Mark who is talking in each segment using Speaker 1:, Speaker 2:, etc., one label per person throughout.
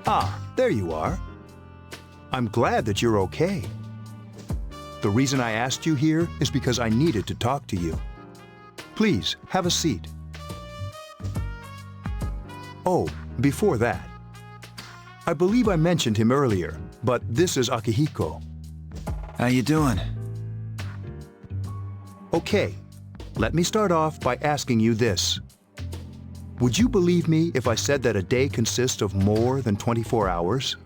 Speaker 1: Ah, there you are. I'm glad that you're okay. The reason I asked you here is because I needed to talk to you. Please, have a seat. Oh, before that, I believe I mentioned him earlier, but this is Akihiko.
Speaker 2: How you doing?
Speaker 1: Okay, let me start off by asking you this. Would you believe me if I said that a day consists of more than 24 hours?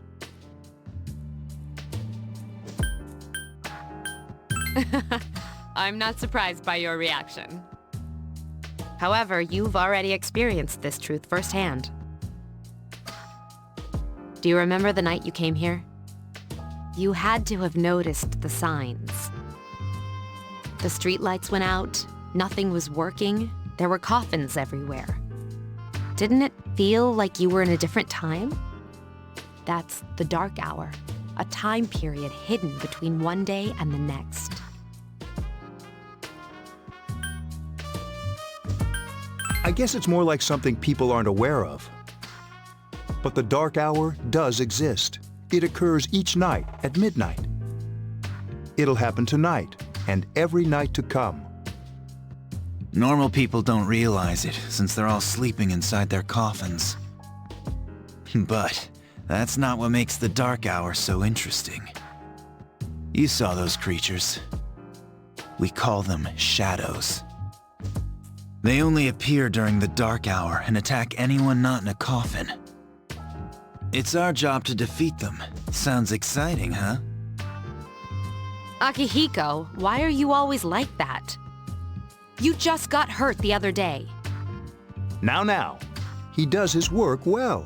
Speaker 3: I'm not surprised by your reaction. However, you've already experienced this truth firsthand. Do you remember the night you came here? You had to have noticed the signs. The streetlights went out, nothing was working, there were coffins everywhere. Didn't it feel like you were in a different time? That's the dark hour, a time period hidden between one day and the next.
Speaker 1: I guess it's more like something people aren't aware of. But the dark hour does exist. It occurs each night at midnight. It'll happen tonight and every night to come.
Speaker 2: Normal people don't realize it, since they're all sleeping inside their coffins. But that's not what makes the dark hour so interesting. You saw those creatures. We call them shadows. They only appear during the dark hour and attack anyone not in a coffin. It's our job to defeat them. Sounds exciting, huh?
Speaker 3: Akihiko, why are you always like that? You just got hurt the other day.
Speaker 1: Now, he does his work well.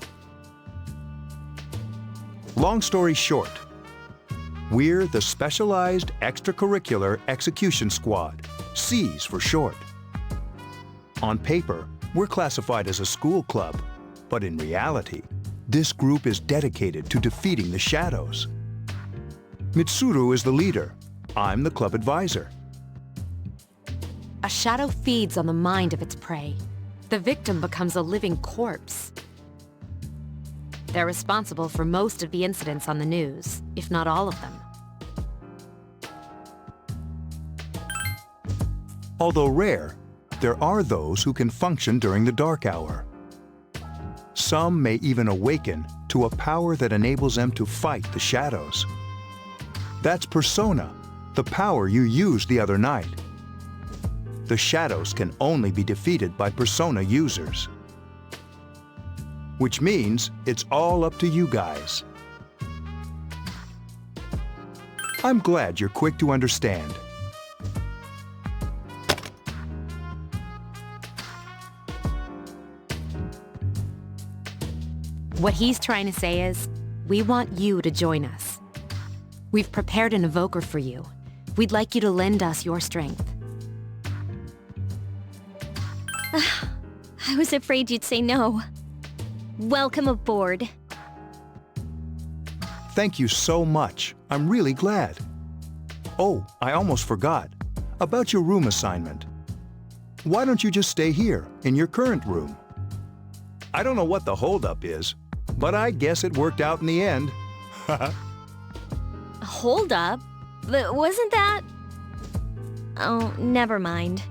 Speaker 1: Long story short, we're the Specialized Extracurricular Execution Squad, SEAS for short. On paper, we're classified as a school club, but in reality, this group is dedicated to defeating the shadows. Mitsuru is the leader. I'm the club advisor.
Speaker 3: A shadow feeds on the mind of its prey. The victim becomes a living corpse. They're responsible for most of the incidents on the news, if not all of them.
Speaker 1: Although rare, there are those who can function during the dark hour. Some may even awaken to a power that enables them to fight the shadows. That's persona, the power you used the other night. The shadows can only be defeated by persona users. Which means it's all up to you guys. I'm glad you're quick to understand.
Speaker 3: What he's trying to say is, we want you to join us. We've prepared an evoker for you. We'd like you to lend us your strength.
Speaker 4: I was afraid you'd say no. Welcome aboard.
Speaker 1: Thank you so much. I'm really glad. Oh, I almost forgot. About your room assignment. Why don't you just stay here, in your current room? I don't know what the holdup is, but I guess it worked out in the end.
Speaker 4: Hold up. Wasn't that... Oh, never mind.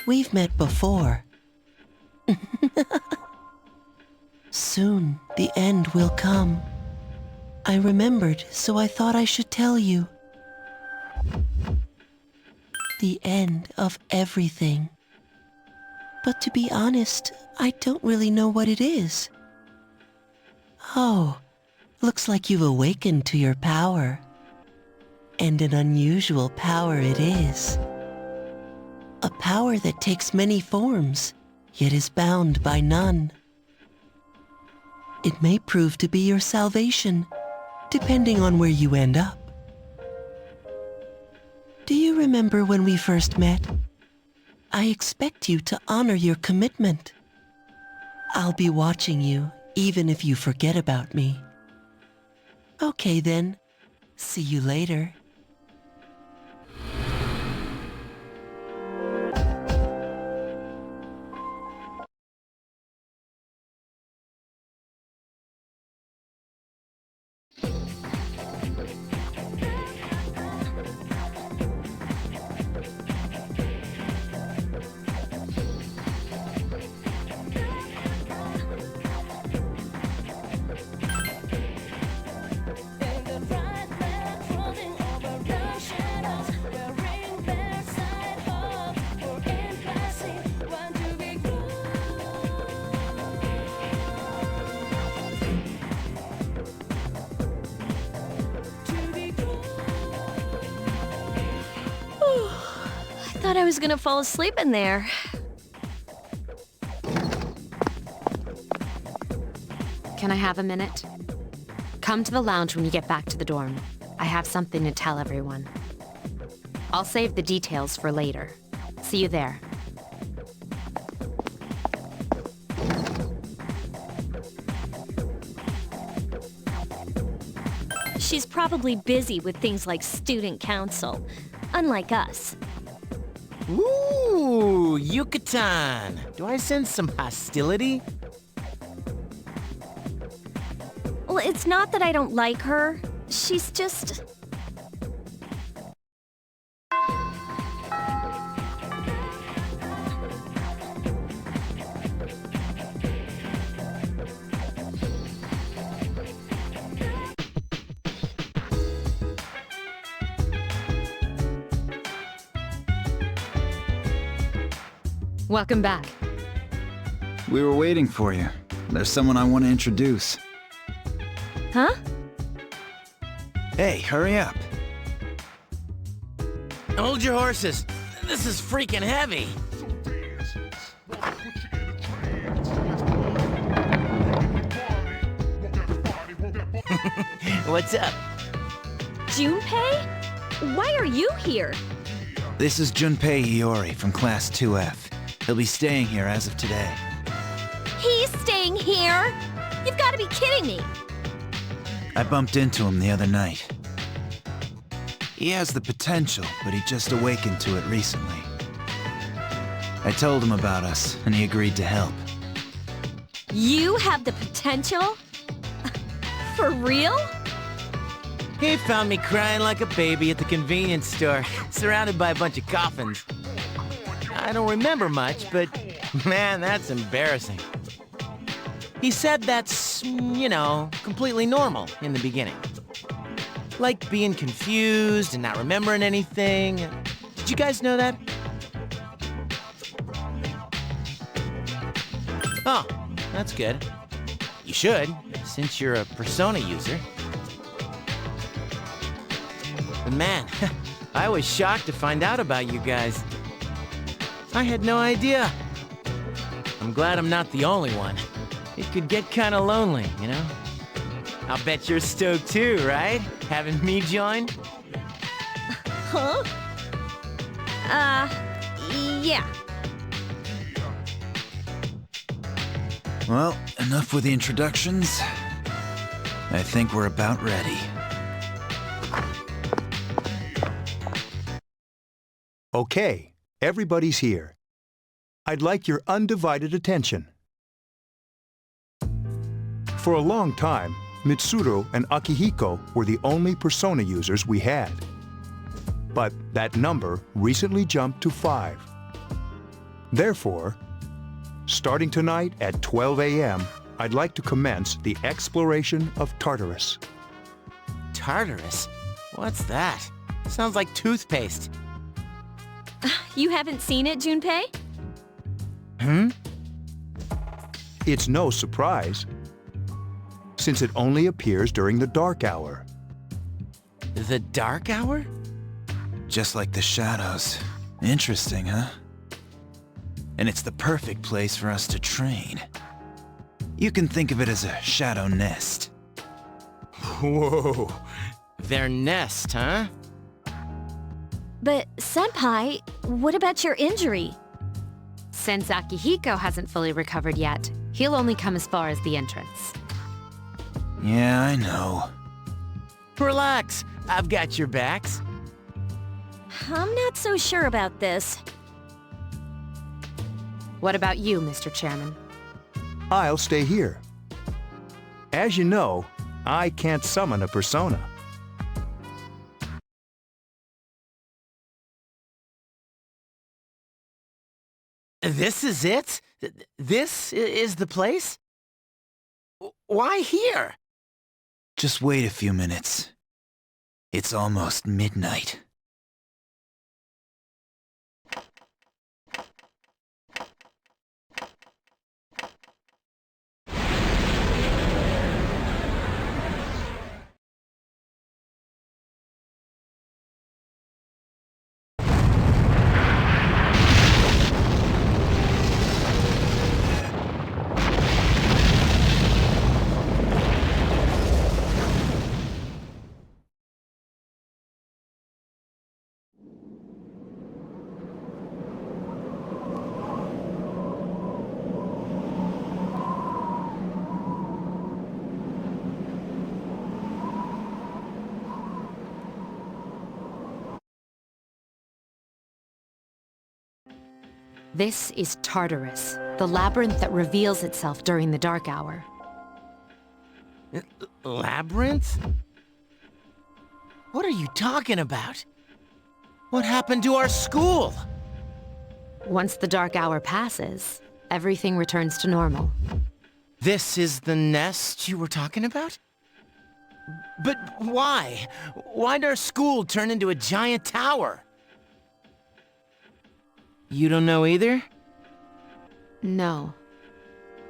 Speaker 5: we've met before. Soon, the end will come. I remembered, so I thought I should tell you. The end of everything. But to be honest, I don't really know what it is. Oh, looks like you've awakened to your power. And an unusual power it is. A power that takes many forms, yet is bound by none. It may prove to be your salvation, depending on where you end up. Do you remember when we first met? I expect you to honor your commitment. I'll be watching you, even if you forget about me. Okay then, see you later.
Speaker 4: I thought I was gonna fall asleep in there.
Speaker 3: Can I have a minute? Come to the lounge when you get back to the dorm. I have something to tell everyone. I'll save the details for later. See you there.
Speaker 4: She's probably busy with things like student council, unlike us.
Speaker 6: Ooh, Yucatan! Do I sense some hostility?
Speaker 4: Well, it's not that I don't like her. She's just...
Speaker 3: Welcome back.
Speaker 2: We were waiting for you. There's someone I want to introduce.
Speaker 4: Huh?
Speaker 2: Hey, hurry up.
Speaker 6: Hold your horses. This is freaking heavy. What's up?
Speaker 4: Junpei? Why are you here?
Speaker 2: This is Junpei Iori from Class 2F. He'll be staying here as of today.
Speaker 4: He's staying here? You've got to be kidding me.
Speaker 2: I bumped into him the other night. He has the potential, but he just awakened to it recently. I told him about us, and he agreed to help.
Speaker 4: You have the potential? For real?
Speaker 6: He found me crying like a baby at the convenience store, surrounded by a bunch of coffins. I don't remember much, but man, that's embarrassing. He said that's, you know, completely normal in the beginning. Like being confused and not remembering anything. Did you guys know that? Oh, that's good. You should, since you're a Persona user. But man, I was shocked to find out about you guys. I had no idea. I'm glad I'm not the only one. It could get kind of lonely, you know? I'll bet you're stoked too, right? Having me join?
Speaker 4: Huh? Yeah.
Speaker 2: Well, enough with the introductions. I think we're about ready.
Speaker 1: Okay, everybody's here. I'd like your undivided attention. For a long time, Mitsuru and Akihiko were the only Persona users we had. But that number recently jumped to 5. Therefore, starting tonight at 12 a.m., I'd like to commence the exploration of Tartarus.
Speaker 6: Tartarus? What's that? Sounds like toothpaste.
Speaker 4: You haven't seen it, Junpei?
Speaker 1: It's no surprise, since it only appears during the dark hour.
Speaker 6: The dark hour?
Speaker 2: Just like the shadows. Interesting, huh? And it's the perfect place for us to train. You can think of it as a shadow nest.
Speaker 6: Whoa. Their nest, huh?
Speaker 4: But, Senpai, what about your injury?
Speaker 3: Since Akihiko hasn't fully recovered yet, he'll only come as far as the entrance.
Speaker 2: Yeah, I know.
Speaker 6: Relax, I've got your backs.
Speaker 4: I'm not so sure about this.
Speaker 3: What about you, Mr. Chairman?
Speaker 1: I'll stay here. As you know, I can't summon a persona.
Speaker 6: This is it? This is the place? Why here?
Speaker 2: Just wait a few minutes. It's almost midnight.
Speaker 3: This is Tartarus, the labyrinth that reveals itself during the dark hour.
Speaker 6: Labyrinth? What are you talking about? What happened to our school?
Speaker 3: Once the dark hour passes, everything returns to normal.
Speaker 6: This is the nest you were talking about? But why? Why'd our school turn into a giant tower? You don't know either?
Speaker 3: No.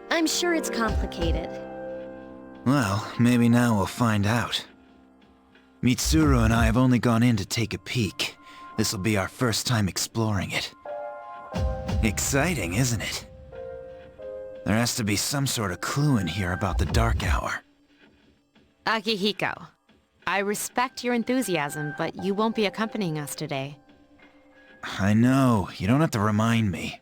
Speaker 4: I'm sure it's complicated.
Speaker 2: Well, maybe now we'll find out. Mitsuru and I have only gone in to take a peek. This'll be our first time exploring it. Exciting, isn't it? There has to be some sort of clue in here about the dark hour.
Speaker 3: Akihiko, I respect your enthusiasm, but you won't be accompanying us today.
Speaker 2: I know, you don't have to remind me.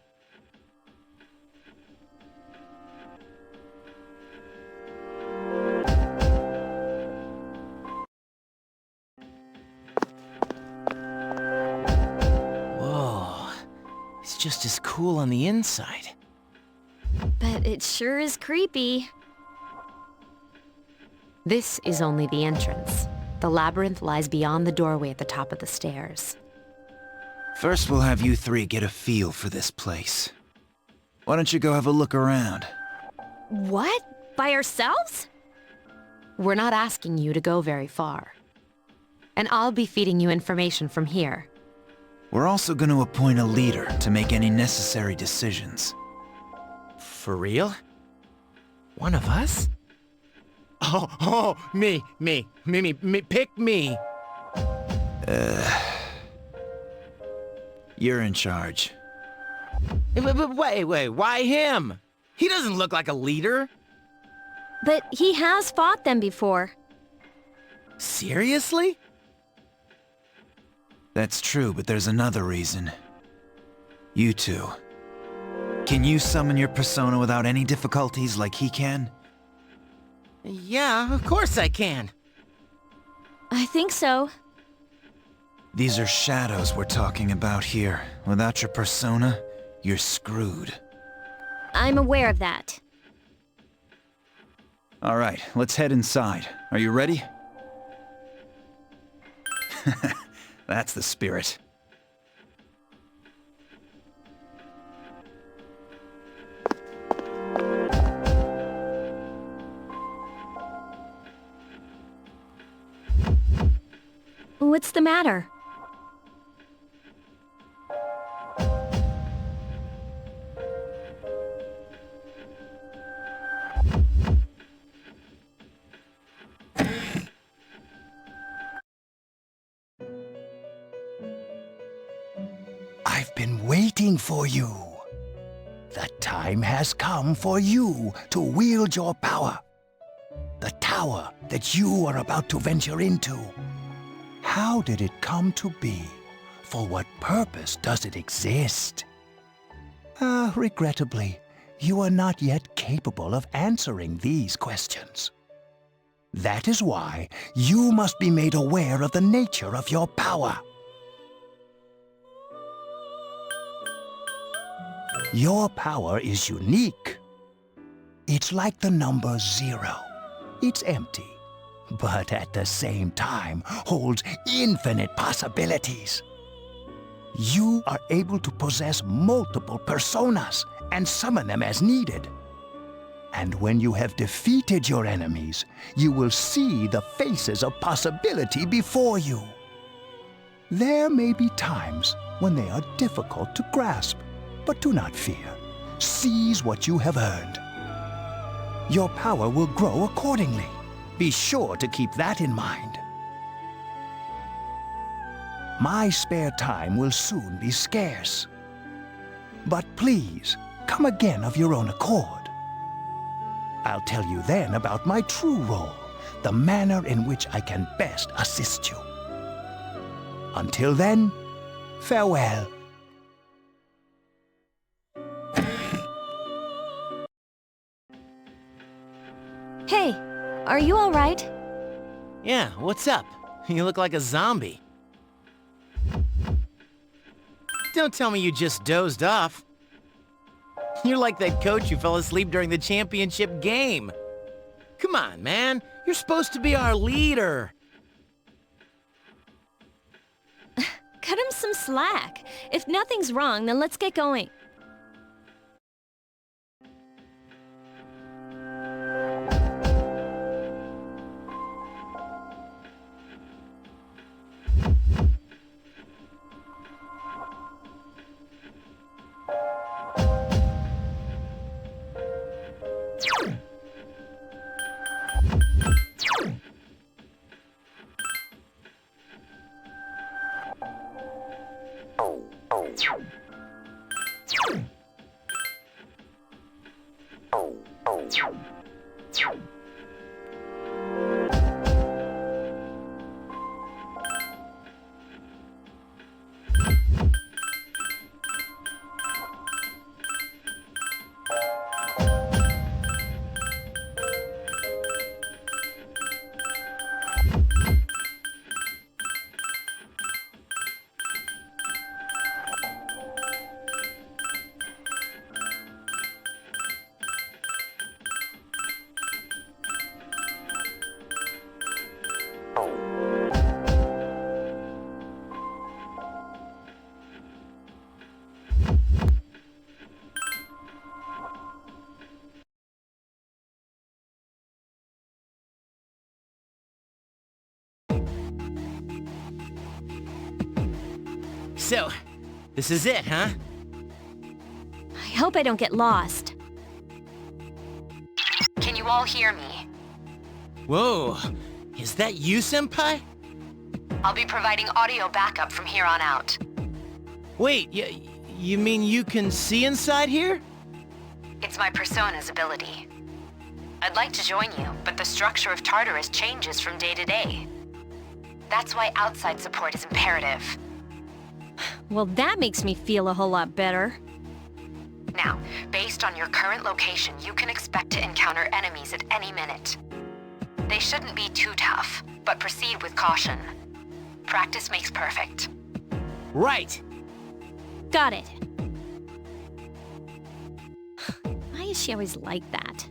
Speaker 6: Whoa. It's just as cool on the inside.
Speaker 4: But it sure is creepy.
Speaker 3: This is only the entrance. The labyrinth lies beyond the doorway at the top of the stairs.
Speaker 2: First, we'll have you three get a feel for this place. Why don't you go have a look around?
Speaker 4: What? By ourselves?
Speaker 3: We're not asking you to go very far. And I'll be feeding you information from here.
Speaker 2: We're also going to appoint a leader to make any necessary decisions.
Speaker 6: For real? One of us? Oh, me, pick me.
Speaker 2: You're in charge.
Speaker 6: But wait, why him? He doesn't look like a leader.
Speaker 4: But he has fought them before.
Speaker 6: Seriously?
Speaker 2: That's true, but there's another reason. You two. Can you summon your persona without any difficulties like he can?
Speaker 6: Yeah, of course I can.
Speaker 4: I think so.
Speaker 2: These are shadows we're talking about here. Without your persona, you're screwed.
Speaker 4: I'm aware of that.
Speaker 2: All right, let's head inside. Are you ready? That's the spirit.
Speaker 4: What's the matter?
Speaker 1: I've been waiting for you. The time has come for you to wield your power. The tower that you are about to venture into. How did it come to be? For what purpose does it exist? Regrettably, you are not yet capable of answering these questions. That is why you must be made aware of the nature of your power. Your power is unique. It's like the number 0. It's empty, but at the same time holds infinite possibilities. You are able to possess multiple personas and summon them as needed. And when you have defeated your enemies, you will see the faces of possibility before you. There may be times when they are difficult to grasp, but do not fear. Seize what you have earned. Your power will grow accordingly. Be sure to keep that in mind. My spare time will soon be scarce. But please, come again of your own accord. I'll tell you then about my true role, the manner in which I can best assist you. Until then, farewell.
Speaker 4: Hey, are you all right?
Speaker 6: Yeah, what's up? You look like a zombie. Don't tell me you just dozed off. You're like that coach who fell asleep during the championship game. Come on, man. You're supposed to be our leader.
Speaker 4: Cut him some slack. If nothing's wrong, then let's get going.
Speaker 6: So, this is it, huh?
Speaker 4: I hope I don't get lost.
Speaker 3: Can you all hear me?
Speaker 6: Whoa, is that you, Senpai?
Speaker 3: I'll be providing audio backup from here on out.
Speaker 6: Wait, you mean you can see inside here?
Speaker 3: It's my persona's ability. I'd like to join you, but the structure of Tartarus changes from day to day. That's why outside support is imperative.
Speaker 4: Well, that makes me feel a whole lot better.
Speaker 3: Now, based on your current location, you can expect to encounter enemies at any minute. They shouldn't be too tough, but proceed with caution. Practice makes perfect.
Speaker 6: Right.
Speaker 4: Got it. Why is she always like that?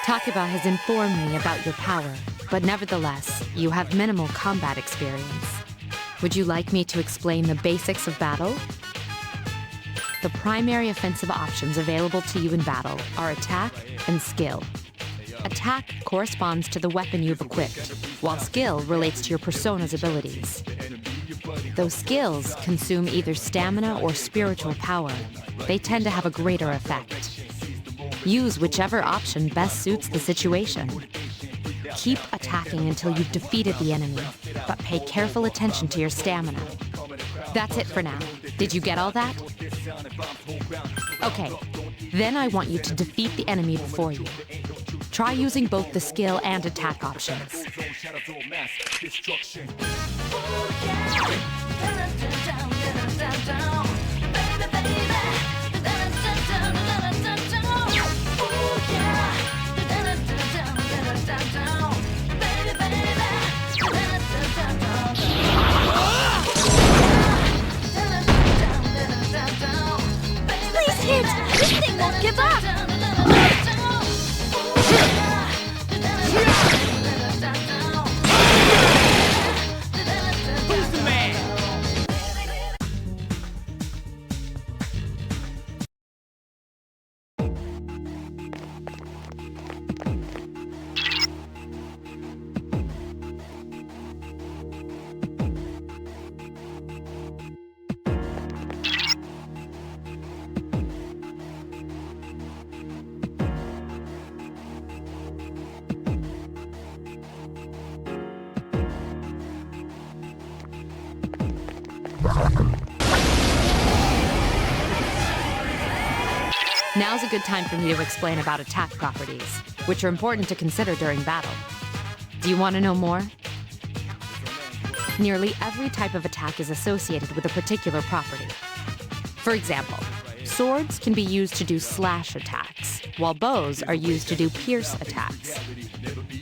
Speaker 3: Takeba has informed me about your power, but nevertheless, you have minimal combat experience. Would you like me to explain the basics of battle? The primary offensive options available to you in battle are attack and skill. Attack corresponds to the weapon you've equipped, while skill relates to your persona's abilities. Though skills consume either stamina or spiritual power, they tend to have a greater effect. Use whichever option best suits the situation. Keep attacking until you've defeated the enemy, but pay careful attention to your stamina. That's it for now. Did you get all that? Okay, then I want you to defeat the enemy before you. Try using both the skill and attack options.
Speaker 4: Please hit! This thing won't give up!
Speaker 6: Who's the man?
Speaker 3: Now's a good time for me to explain about attack properties, which are important to consider during battle. Do you want to know more? Nearly every type of attack is associated with a particular property. For example, swords can be used to do slash attacks, while bows are used to do pierce attacks.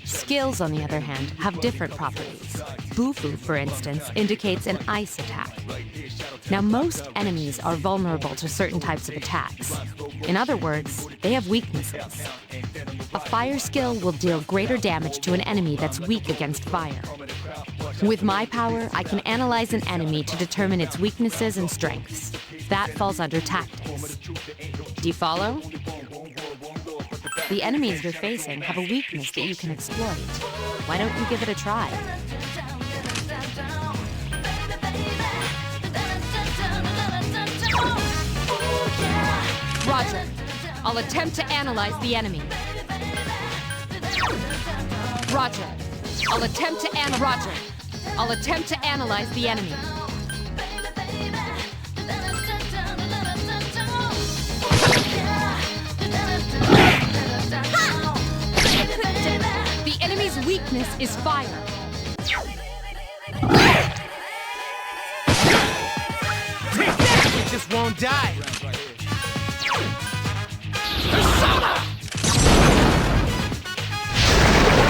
Speaker 3: Skills, on the other hand, have different properties. Bufu, for instance, indicates an ice attack. Now, most enemies are vulnerable to certain types of attacks. In other words, they have weaknesses. A fire skill will deal greater damage to an enemy that's weak against fire. With my power, I can analyze an enemy to determine its weaknesses and strengths. That falls under tactics. Do you follow? The enemies you're facing have a weakness that you can exploit. Why don't you give it a try? Roger. I'll attempt to analyze the enemy. Roger. I'll attempt to Roger. I'll attempt to analyze the enemy. The enemy's weakness is fire.
Speaker 6: Take that! We just won't die!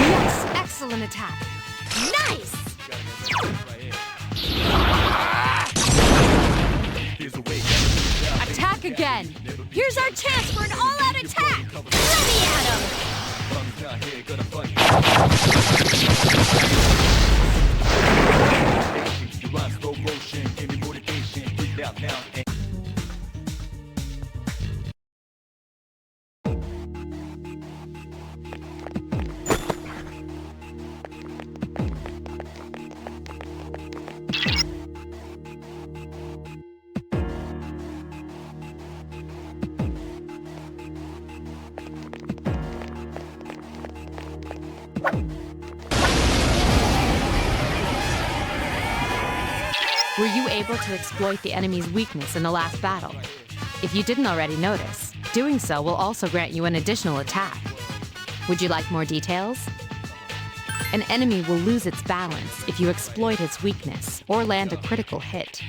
Speaker 3: Yes, excellent attack. Nice! Attack again.
Speaker 4: Here's our chance for an all-out attack! Let me at him!
Speaker 3: Were you able to exploit the enemy's weakness in the last battle? If you didn't already notice, doing so will also grant you an additional attack. Would you like more details? An enemy will lose its balance if you exploit its weakness or land a critical hit.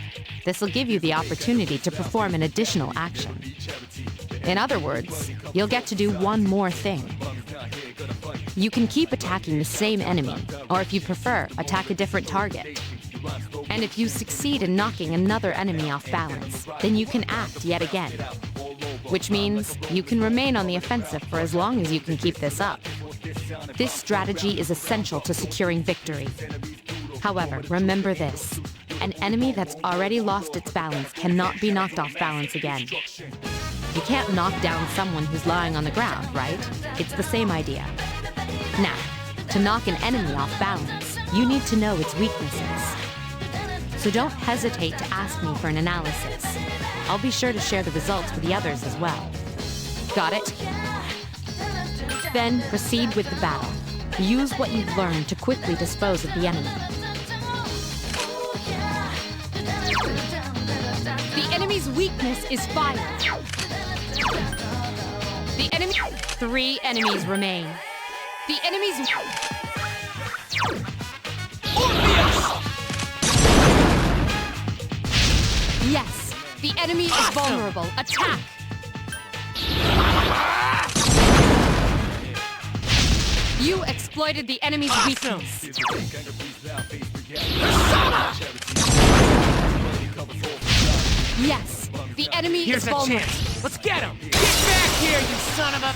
Speaker 3: This will give you the opportunity to perform an additional action. In other words, you'll get to do one more thing. You can keep attacking the same enemy, or if you prefer, attack a different target. And if you succeed in knocking another enemy off balance, then you can act yet again. which means you can remain on the offensive for as long as you can keep this up. This strategy is essential to securing victory. However, remember this. An enemy that's already lost its balance cannot be knocked off balance again. You can't knock down someone who's lying on the ground, right? It's the same idea. Now, to knock an enemy off balance, you need to know its weaknesses. So don't hesitate to ask me for an analysis. I'll be sure to share the results with the others as well. Got it? Then proceed with the battle. Use what you've learned to quickly dispose of the enemy. The enemy's weakness is fire. The enemy... 3 enemies remain. The enemy's... Yes, the enemy is vulnerable. Attack! You exploited the enemy's weakness. Yes, the enemy is vulnerable.
Speaker 6: Here's a chance. Let's get him! Get back here, you son of a...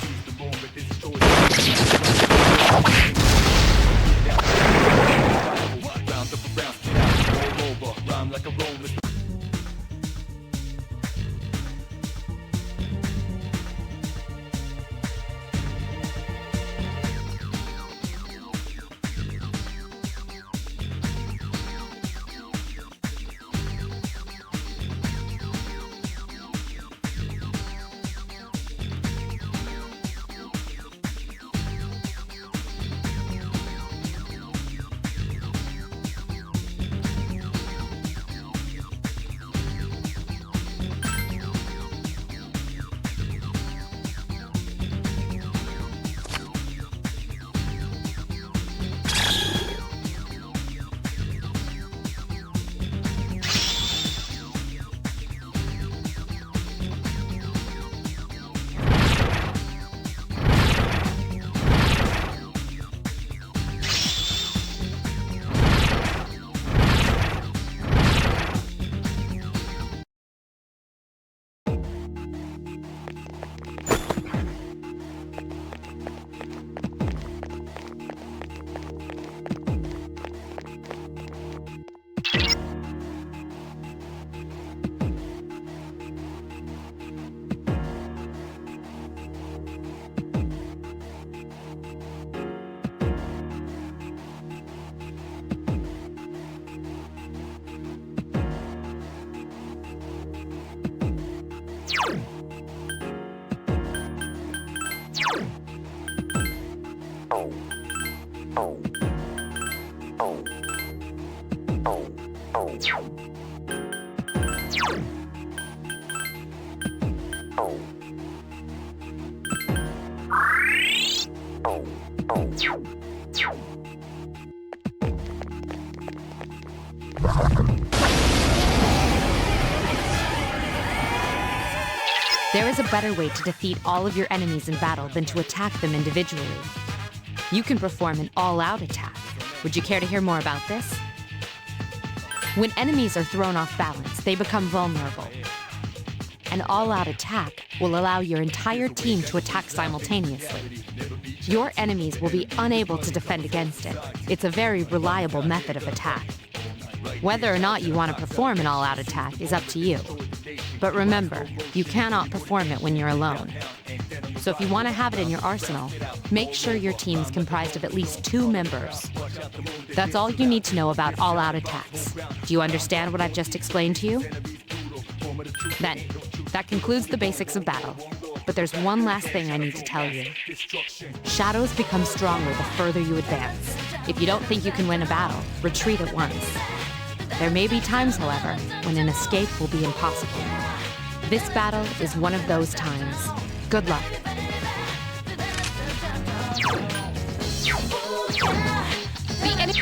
Speaker 3: There is a better way to defeat all of your enemies in battle than to attack them individually. You can perform an all-out attack. Would you care to hear more about this? When enemies are thrown off balance, they become vulnerable. An all-out attack will allow your entire team to attack simultaneously. Your enemies will be unable to defend against it. It's a very reliable method of attack. Whether or not you want to perform an all-out attack is up to you. But remember, you cannot perform it when you're alone. So if you want to have it in your arsenal, make sure your team is comprised of at least 2 members. That's all you need to know about all-out attacks. Do you understand what I've just explained to you? Then, that concludes the basics of battle. But there's one last thing I need to tell you. Shadows become stronger the further you advance. If you don't think you can win a battle, retreat at once. There may be times, however, when an escape will be impossible. This battle is one of those times. Good luck. The enemy...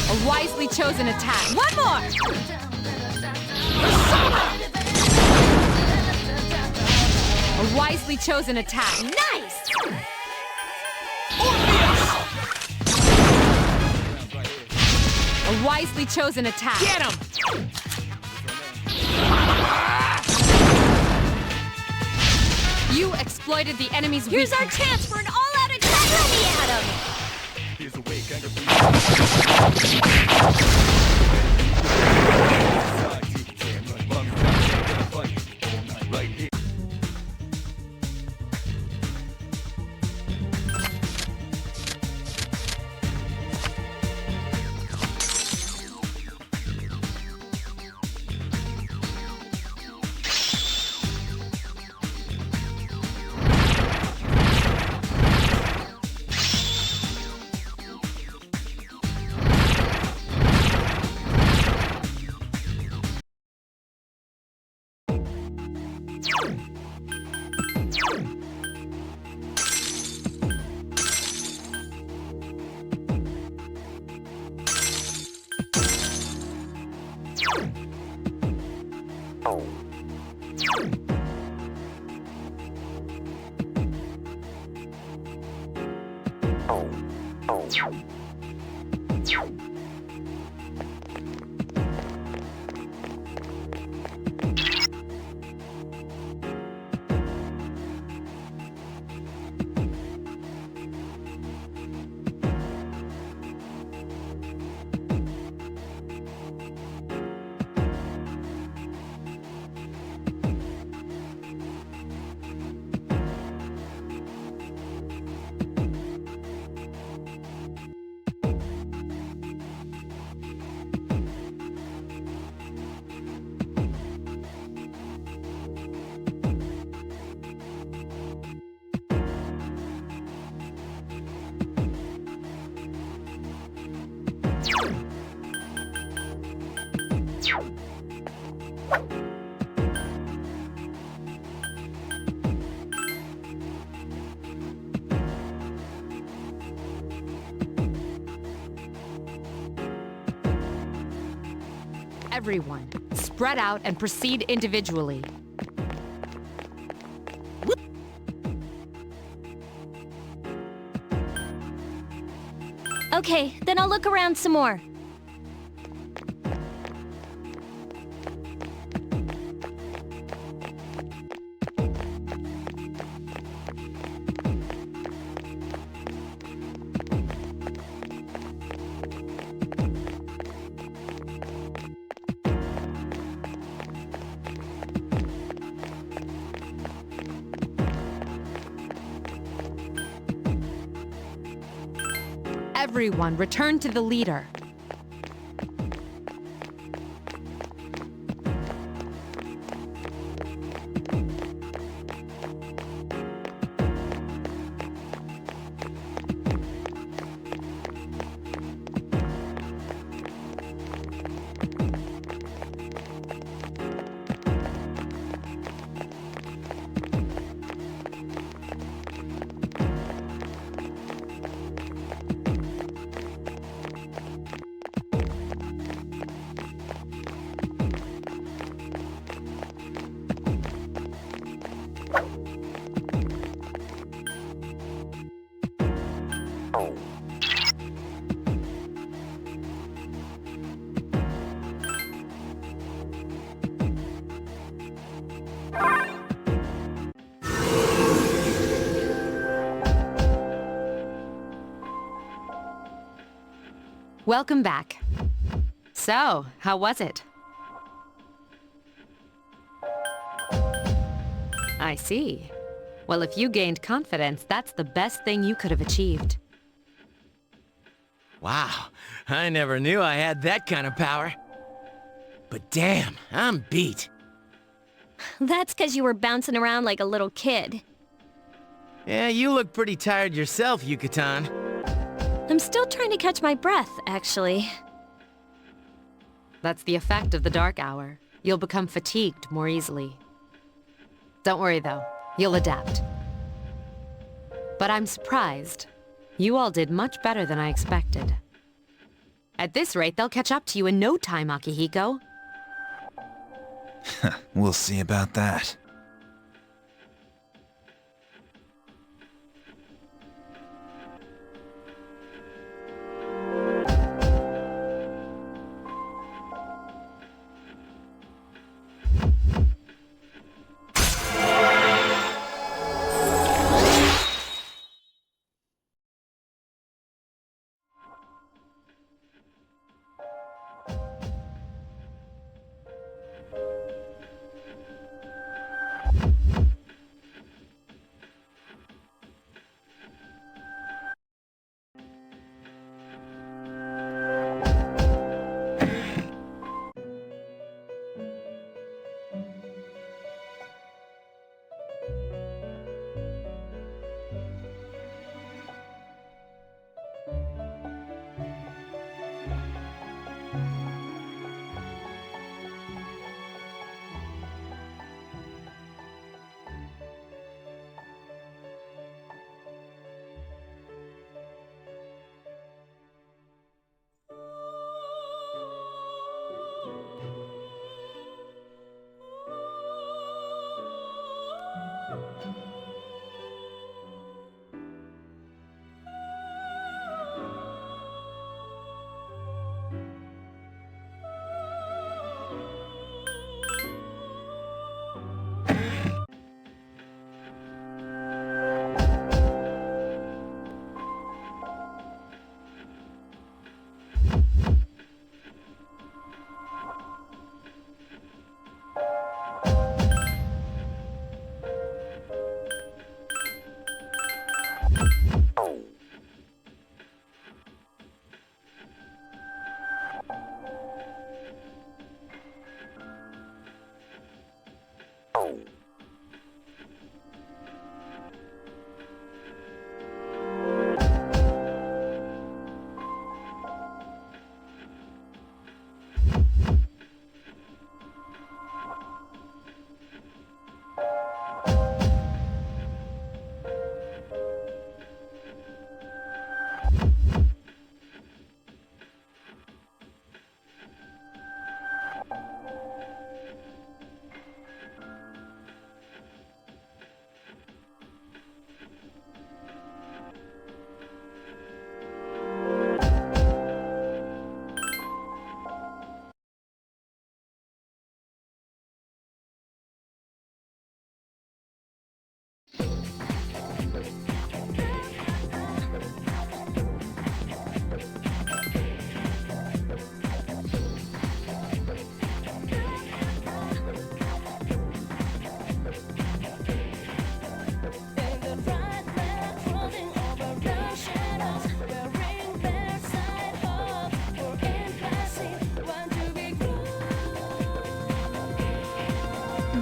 Speaker 3: A wisely chosen attack. One more! A wisely chosen attack. Nice! A wisely chosen attack.
Speaker 6: Get him!
Speaker 3: You exploited the enemy's
Speaker 4: Here's our
Speaker 3: weakness.
Speaker 4: chance for an all-out attack! Let me at him!
Speaker 3: Everyone, spread out and proceed individually.
Speaker 4: Okay, then I'll look around some more.
Speaker 3: Everyone, return to the leader. Welcome back. So, how was it? I see. Well, if you gained confidence, that's the best thing you could have achieved.
Speaker 6: Wow, I never knew I had that kind of power. But damn, I'm beat.
Speaker 4: That's 'cause you were bouncing around like a little kid.
Speaker 6: Yeah, you look pretty tired yourself, Yucatan.
Speaker 4: I'm still trying to catch my breath, actually.
Speaker 3: That's the effect of the dark hour. You'll become fatigued more easily. Don't worry, though. You'll adapt. But I'm surprised. You all did much better than I expected. At this rate, they'll catch up to you in no time, Akihiko.
Speaker 2: We'll see about that.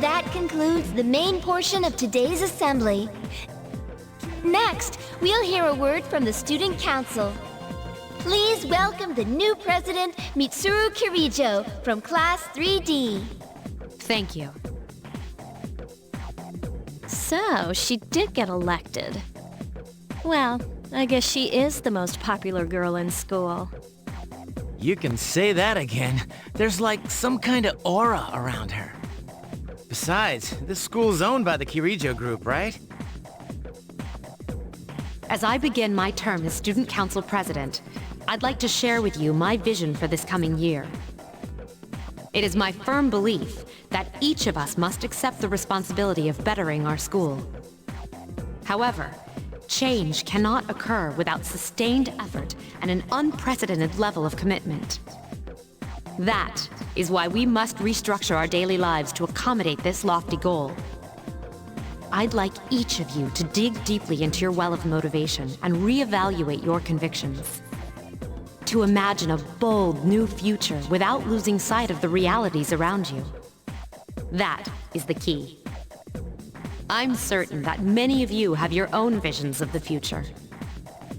Speaker 7: That concludes the main portion of today's assembly. Next, we'll hear a word from the Student Council. Please welcome the new president, Mitsuru Kirijo, from Class 3D.
Speaker 3: Thank you.
Speaker 4: So, she did get elected. Well, I guess she is the most popular girl in school.
Speaker 6: You can say that again. There's like some kind of aura around her. Besides, this school's owned by the Kirijo group, right?
Speaker 3: As I begin my term as Student Council President, I'd like to share with you my vision for this coming year. It is my firm belief that each of us must accept the responsibility of bettering our school. However, change cannot occur without sustained effort and an unprecedented level of commitment. That is why we must restructure our daily lives to accommodate this lofty goal. I'd like each of you to dig deeply into your well of motivation and reevaluate your convictions. To imagine a bold, new future without losing sight of the realities around you. That is the key. I'm certain that many of you have your own visions of the future.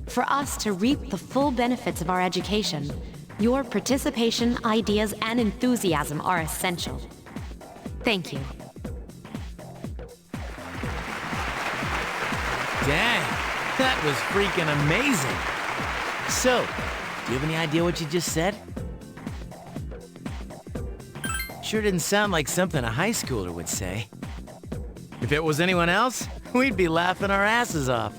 Speaker 3: For us to reap the full benefits of our education, your participation, ideas, and enthusiasm are essential. Thank you.
Speaker 6: Dang, that was freaking amazing. So, do you have any idea what you just said? Sure didn't sound like something a high schooler would say. If it was anyone else, we'd be laughing our asses off.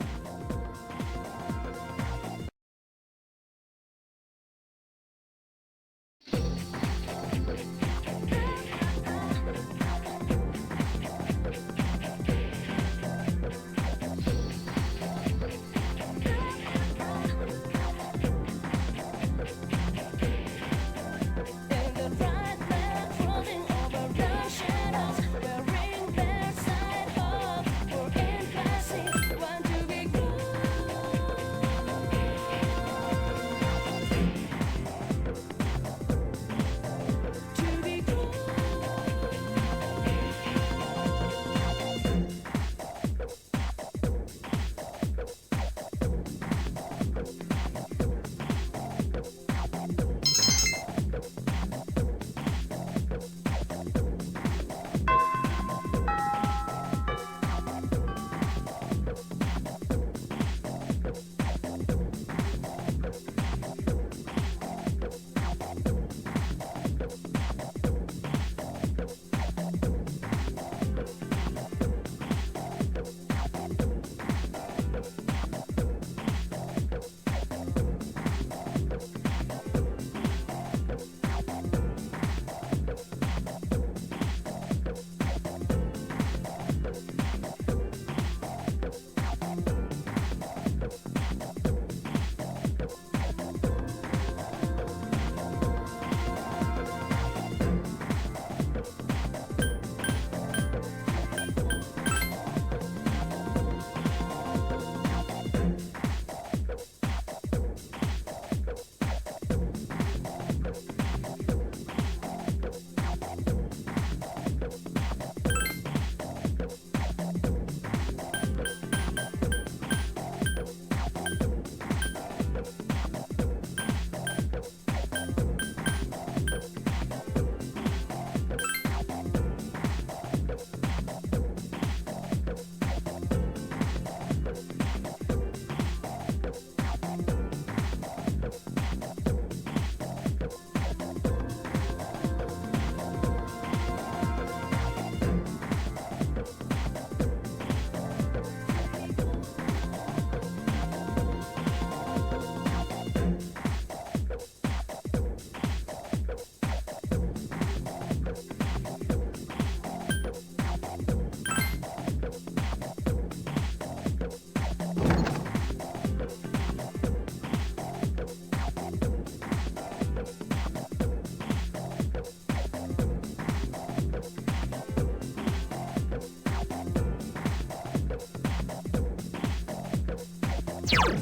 Speaker 7: Look!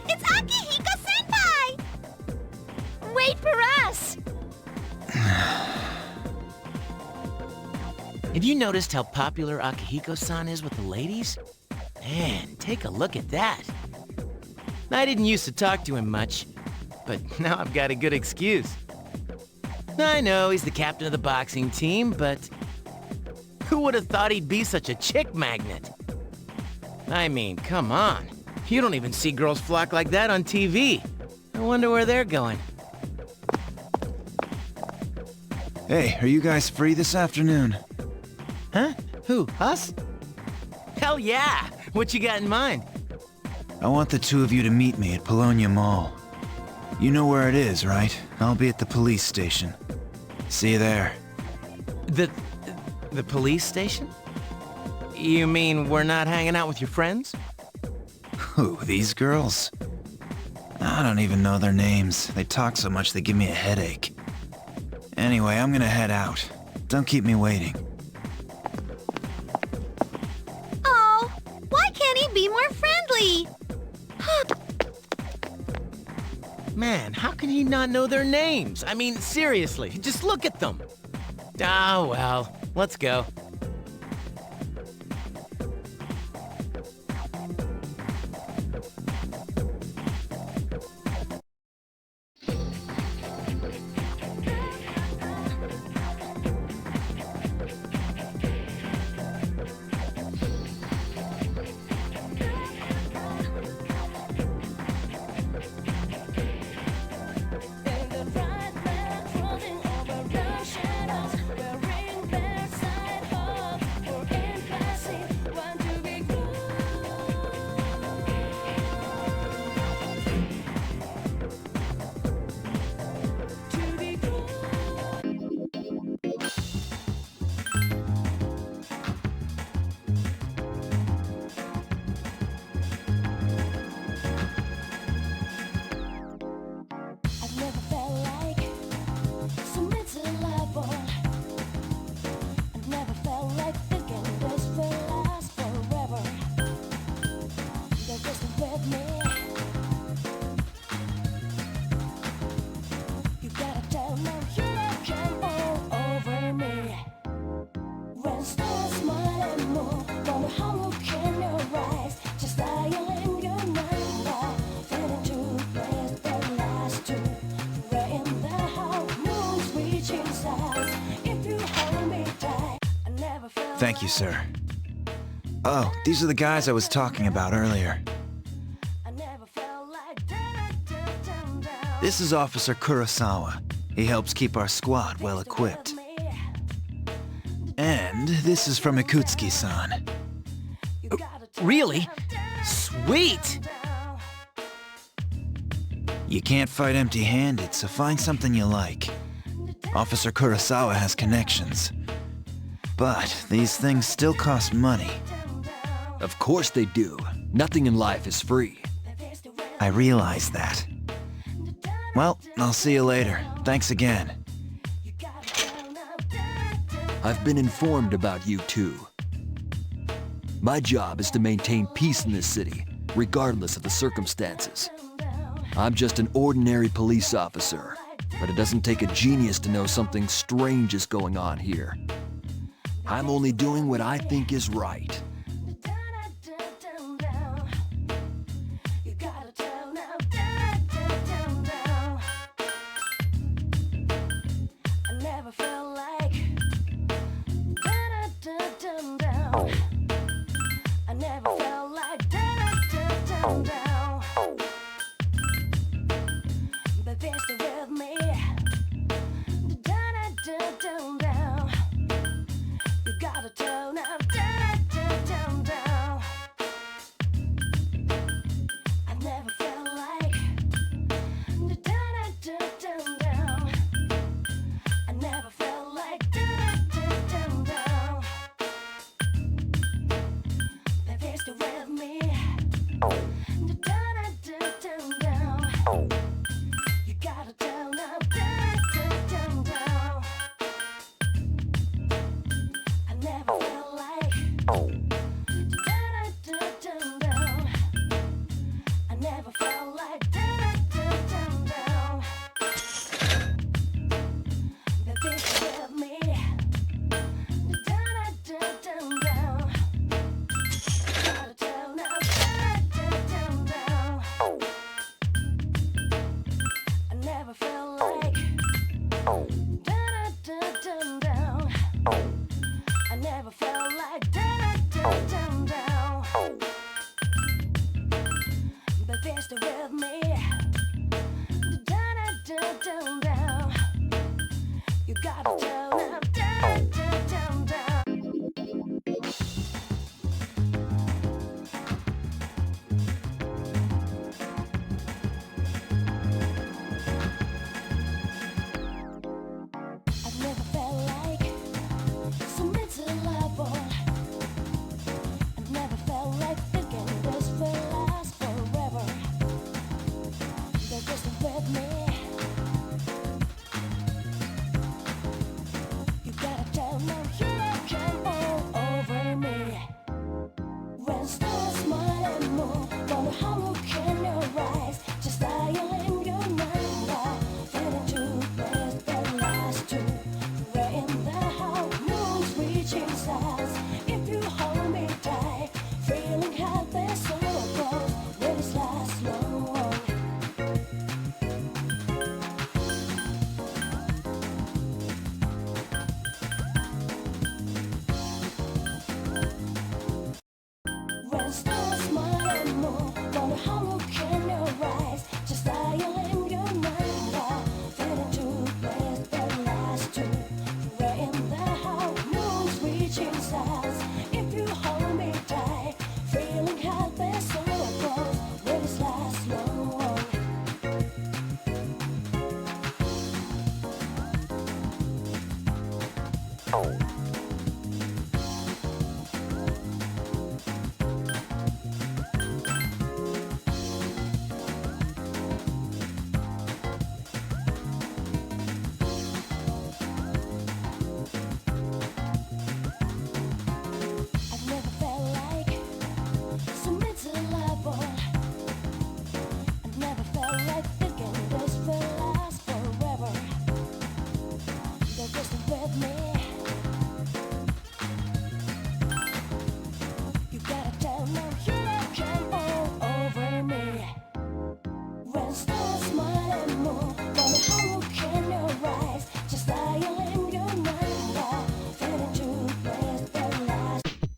Speaker 7: It's Akihiko-senpai! Wait for us!
Speaker 6: Have you noticed how popular Akihiko-san is with the ladies? Man, take a look at that. I didn't used to talk to him much, but now I've got a good excuse. I know he's the captain of the boxing team, but who would have thought he'd be such a chick magnet? I mean, come on. You don't even see girls flock like that on TV. I wonder where they're going.
Speaker 2: Hey, are you guys free this afternoon?
Speaker 6: Huh? Who, us? Hell yeah! What you got in mind?
Speaker 2: I want the two of you to meet me at Polonia Mall. You know where it is, right? I'll be at the police station. See you there.
Speaker 6: The police station? You mean we're not hanging out with your friends?
Speaker 2: Who, these girls? I don't even know their names. They talk so much they give me a headache. Anyway, I'm gonna head out. Don't keep me waiting.
Speaker 7: Oh, why can't he be more friendly?
Speaker 6: Man, how can he not know their names? I mean, seriously, just look at them. Ah, well, let's go.
Speaker 2: Thank you, sir. Oh, these are the guys I was talking about earlier. This is Officer Kurosawa. He helps keep our squad well equipped. And this is from Ikutsuki-san.
Speaker 6: Really? Sweet!
Speaker 2: You can't fight empty-handed, so find something you like. Officer Kurosawa has connections. But these things still cost money.
Speaker 8: Of course they do. Nothing in life is free.
Speaker 2: I realize that. Well, I'll see you later. Thanks again.
Speaker 8: I've been informed about you two. My job is to maintain peace in this city, regardless of the circumstances. I'm just an ordinary police officer, but it doesn't take a genius to know something strange is going on here. I'm only doing what I think is right.
Speaker 9: You gotta tell now.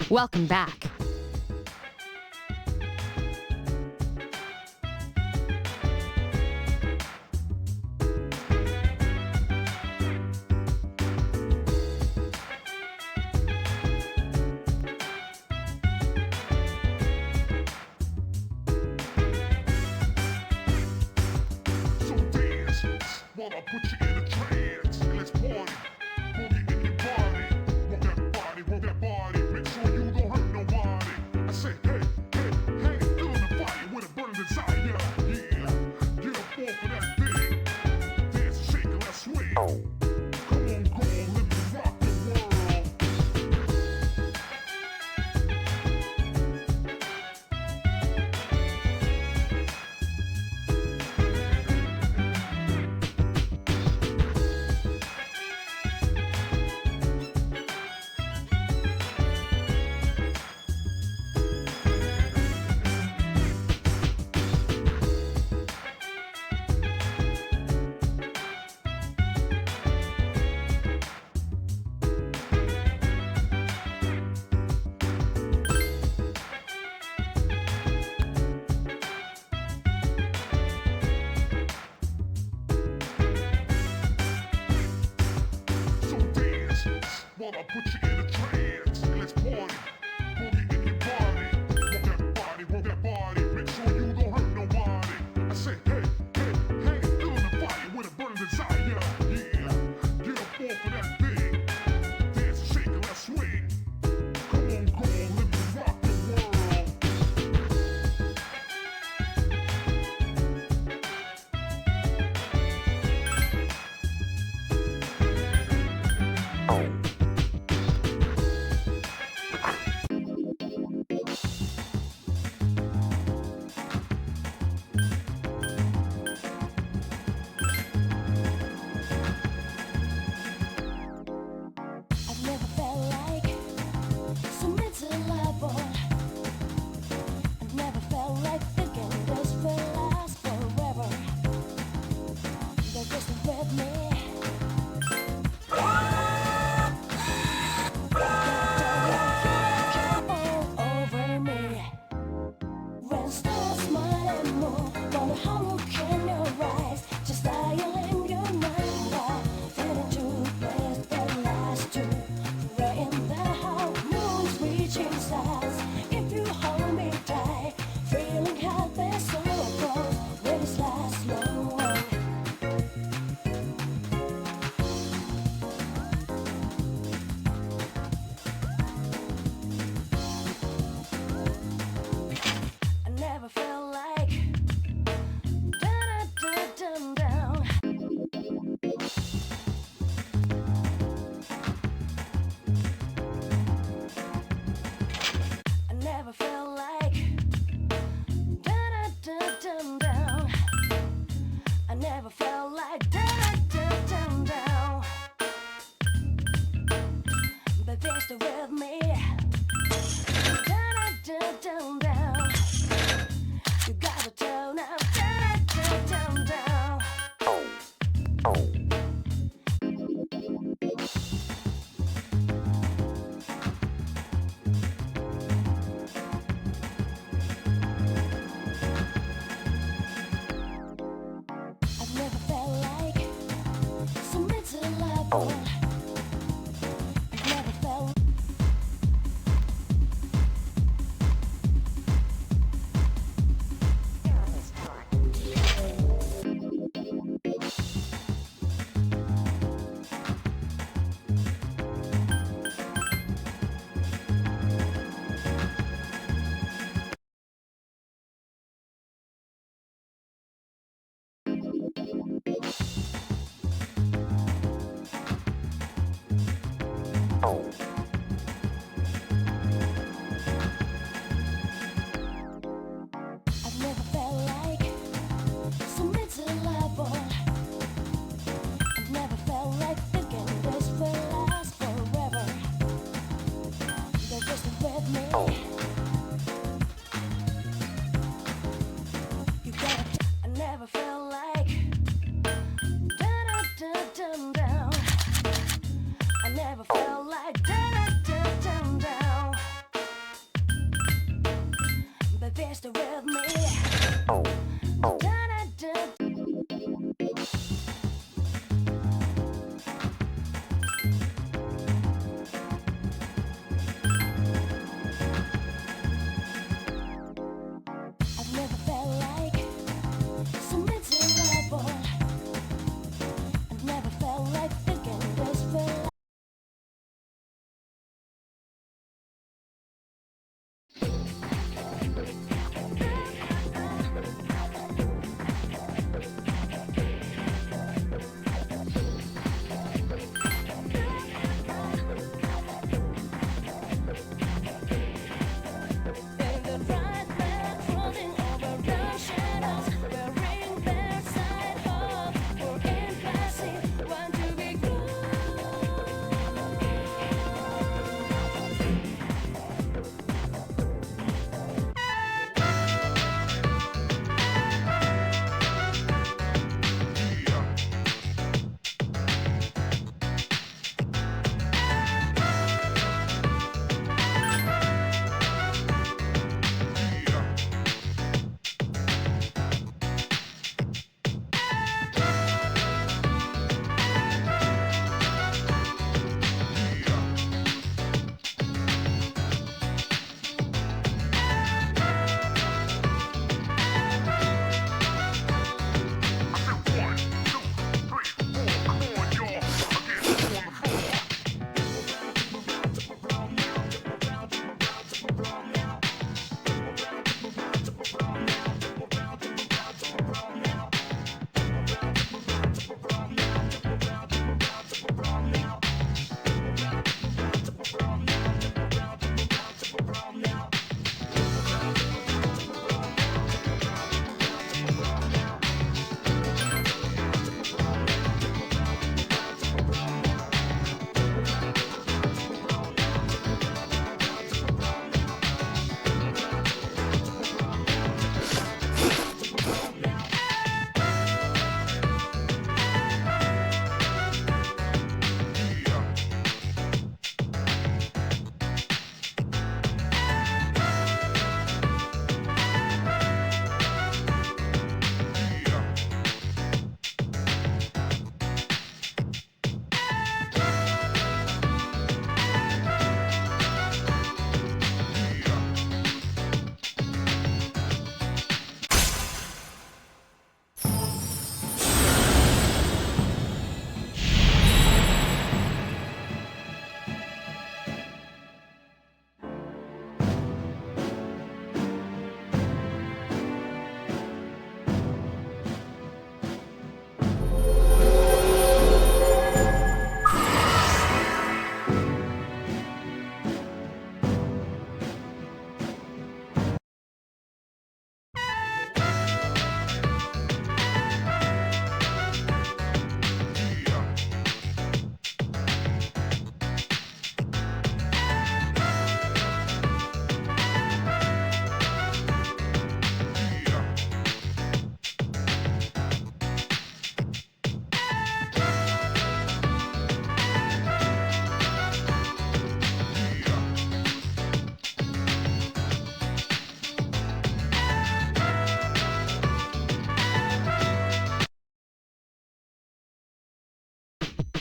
Speaker 3: Welcome back.
Speaker 9: While I put you in a trance, let's party. Boogie in your body. Work that body. Make sure you don't hurt nobody. I say, hey, hey, hey, feeling the fire with a burning desire. Yeah, get up off of that thing. Dance, shake, and let's swing. Come on, go on, let me rock the world. While I put you in a trance, let's party. Boogie in your body. Work that body. Make sure you don't hurt nobody. I say, hey, hey, hey, feeling the fire with a burning desire. Yeah, get up off of that thing. Dance, shake, and let's swing. Come on, go on, let me rock the world.
Speaker 10: I've never felt like so miserable. I've never felt like thinking this will last forever. They're just with me. You got it. I never felt like da-da-da-dum-down. I never felt like da-da-da-dum-down. But they're still with me. Da-da-da. I've never felt like so miserable. I've never felt like thinking this will.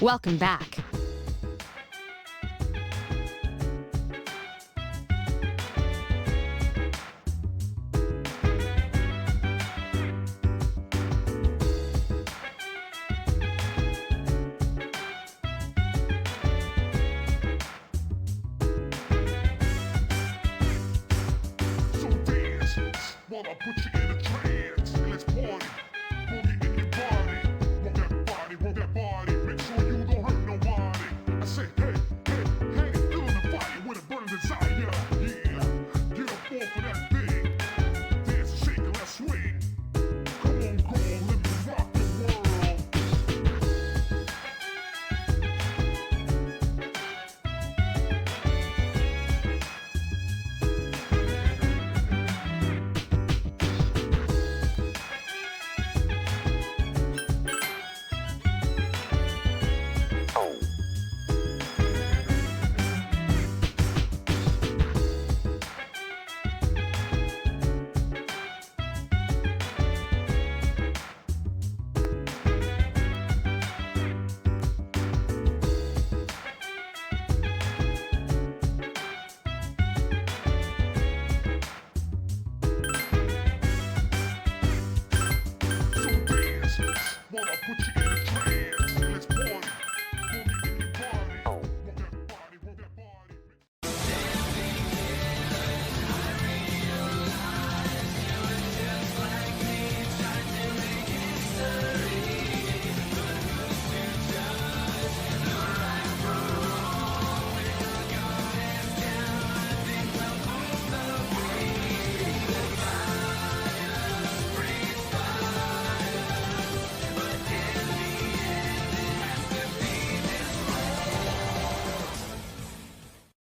Speaker 3: Welcome back.
Speaker 9: So dance while I put you in a trance.